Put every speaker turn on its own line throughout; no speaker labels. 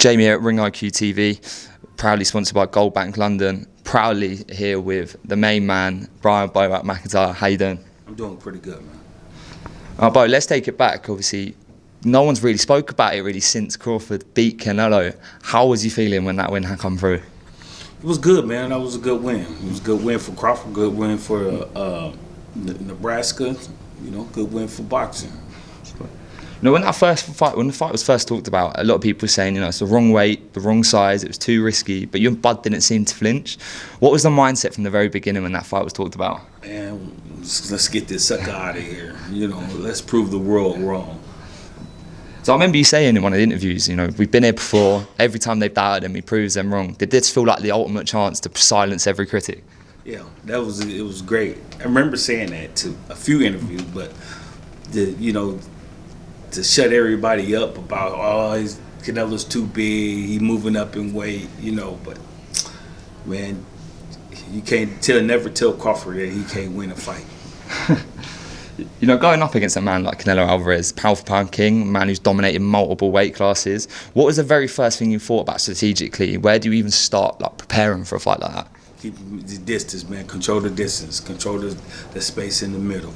Jamie at RingIQ TV, proudly sponsored by Gold Bank London. Proudly here with the main man, Bomac McIntyre. How you doing?
I'm doing pretty good, man.
Bo, let's take it back. Obviously, no one's really spoke about it really since Crawford beat Canelo. How was you feeling when that win had come through?
It was good, man. That was a good win. It was a good win for Crawford, good win for Nebraska, good win for boxing.
When the fight was first talked about, a lot of people were saying, it's the wrong weight, the wrong size, it was too risky, but you and Bud didn't seem to flinch. What was the mindset from the very beginning when that fight was talked about?
Man, let's get this sucker out of here. Let's prove the world wrong.
So I remember you saying in one of the interviews, we've been here before, every time they've doubted him, he proves them wrong. Did this feel like the ultimate chance to silence every critic?
Yeah, it was great. I remember saying that to a few interviews, but to shut everybody up about, Canelo's too big, he moving up in weight, but man, you can't never tell Crawford that he can't win a fight.
Going up against a man like Canelo Alvarez, pound for pound king, a man who's dominated multiple weight classes, what was the very first thing you thought about strategically? Where do you even start preparing for a fight like that?
Keep the distance, man. Control the distance. Control the space in the middle.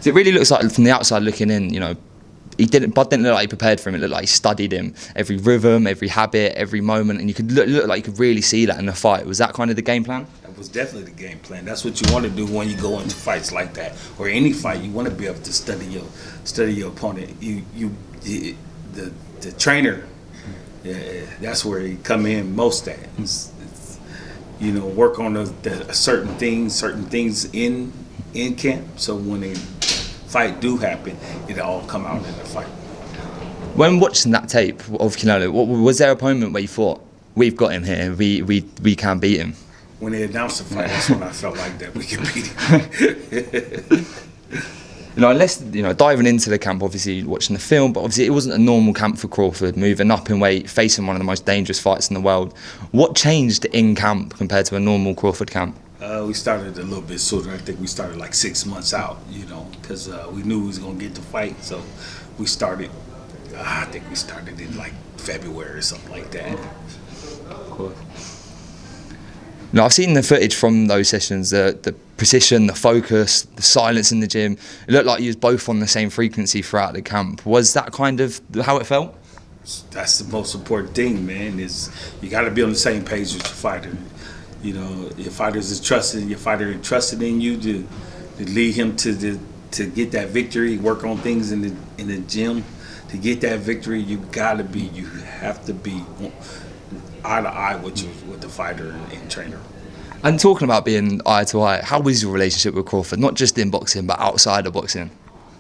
So it really looks like, from the outside looking in, Bud didn't look like he prepared for him. It looked like he studied him, every rhythm, every habit, every moment, and you could look like you could really see that in the fight. Was that kind of the game plan? That
was definitely the game plan. That's what you want to do when you go into fights like that, or any fight. You want to be able to study your opponent. The trainer, that's where he come in most at. Work on certain things in camp. So when the fight do happen, it all come out in the fight.
When watching that tape of Canelo, was there a moment where you thought, we've got him here, we can beat him?
When they announced the fight, that's when I felt like that we could beat him.
Let's diving into the camp, obviously watching the film, but obviously it wasn't a normal camp for Crawford, moving up in weight, facing one of the most dangerous fights in the world. What changed in camp compared to a normal Crawford camp?
We started a little bit sooner. I think we started like 6 months out, because we knew we was going to get the fight. So we started, I think we started in like February or something like that.
Of course. I've seen the footage from those sessions, the precision, the focus, the silence in the gym. It looked like you was both on the same frequency throughout the camp. Was that kind of how it felt?
That's the most important thing, man, is you got to be on the same page with your fighter. Your fighter is trusted in you to lead him to get that victory. Work on things in the gym to get that victory. You have to be eye to eye with the fighter and trainer.
And talking about being eye to eye, how was your relationship with Crawford? Not just in boxing, but outside of boxing.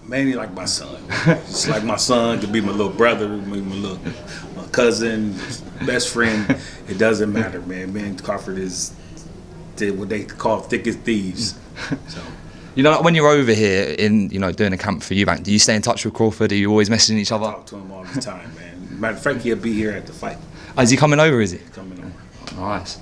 Mainly like my son. Just like my son, could be my little brother, my cousin, best friend. It doesn't matter, man. Me and Crawford is what they call thick as thieves. So.
When you're over here in doing a camp for Eubank, do you stay in touch with Crawford? Are you always messaging each other?
I talk to him all the time, man. Matter of fact, he'll be here at the fight.
Oh, is he coming over? Is he
coming over?
Nice.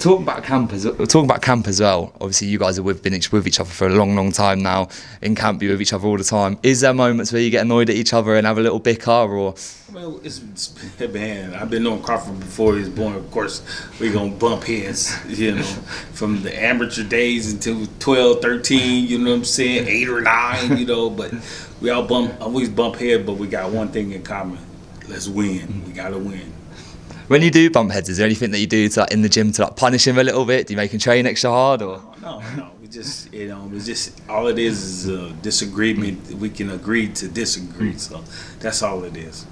Talking about camp as well. Obviously, you guys have been with each other for a long, long time now. In camp, you're with each other all the time. Is there moments where you get annoyed at each other and have a little bicker, or?
Well, man, I've been knowing Crawford before he was born. Of course, we're gonna bump heads, from the amateur days until 12, 13. You know what I'm saying? 8 or 9. But we always bump heads. But we got one thing in common: let's win. We gotta win.
When you do bump heads, is there anything that you do in the gym to punish him a little bit? Do you make him train extra hard, or?
No. We just, it's just all it is a disagreement. We can agree to disagree. So that's all it is.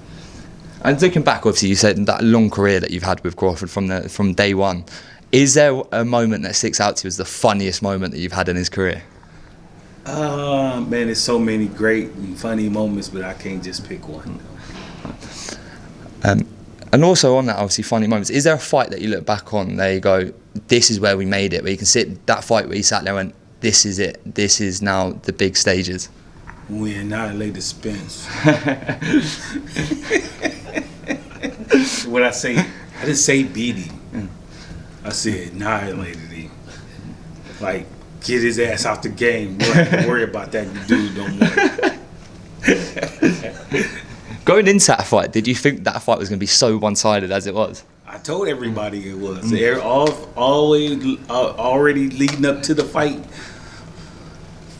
And looking back, obviously, you said that long career that you've had with Crawford from day one. Is there a moment that sticks out to you as the funniest moment that you've had in his career?
Man, there's so many great and funny moments, but I can't just pick one.
And also on that, obviously, funny moments, is there a fight that you look back on, there you go, this is where we made it, where you can sit, that fight where you sat there and went, this is it, this is now the big stages?
We annihilated Spence. What I say, I didn't say beat him. I said annihilated him. Like, get his ass out the game. We don't have to worry about that dude no more.
Going into that fight, did you think that fight was going to be so one-sided as it was?
I told everybody it was. They're already leading up to the fight.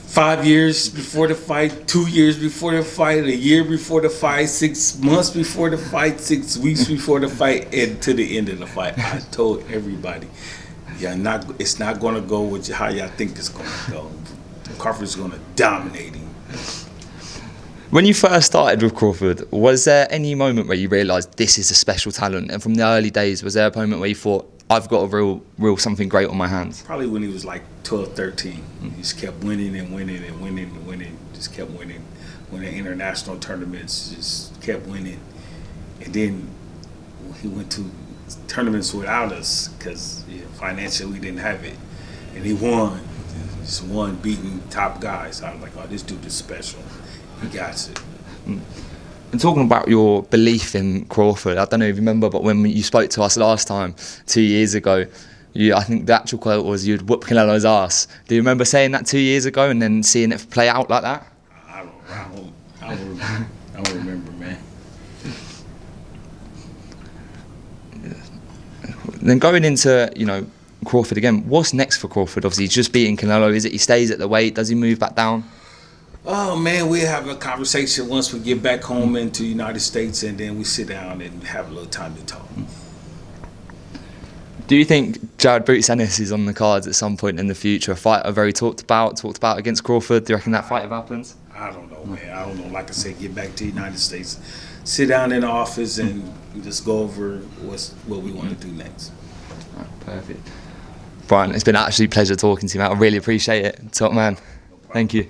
5 years before the fight, 2 years before the fight, a year before the fight, 6 months before the fight, 6 weeks before the fight, and to the end of the fight. I told everybody, it's not going to go with how y'all think it's going to go. Crawford's going to dominate him.
When you first started with Crawford, was there any moment where you realised this is a special talent? And from the early days, was there a moment where you thought, I've got a real something great on my hands?
Probably when he was like 12, 13. He just kept winning and winning and winning and winning. Just kept winning. Winning international tournaments, just kept winning. And then he went to tournaments without us because financially we didn't have it. And he won. Just won, beating top guys. I was like, oh, this dude is special. He got it.
And talking about your belief in Crawford, I don't know if you remember, but when you spoke to us last time, 2 years ago, I think the actual quote was you'd whoop Canelo's ass. Do you remember saying that 2 years ago and then seeing it play out like that?
I don't remember, man.
Then going into, Crawford again, what's next for Crawford? Obviously, he's just beating Canelo. Is it he stays at the weight? Does he move back down?
Oh man, we have a conversation once we get back home into the United States, and then we sit down and have a little time to talk.
Do you think Jared Boots Ennis is on the cards at some point in the future? A fight I've very talked about against Crawford. Do you reckon that fight happens?
I don't know, man. I don't know. Like I said, get back to the United States, sit down in the office, and just go over what we want to do next.
Right, perfect. Brian, it's been an absolute pleasure talking to you, mate. I really appreciate it. Top man.
No problem.
Thank you.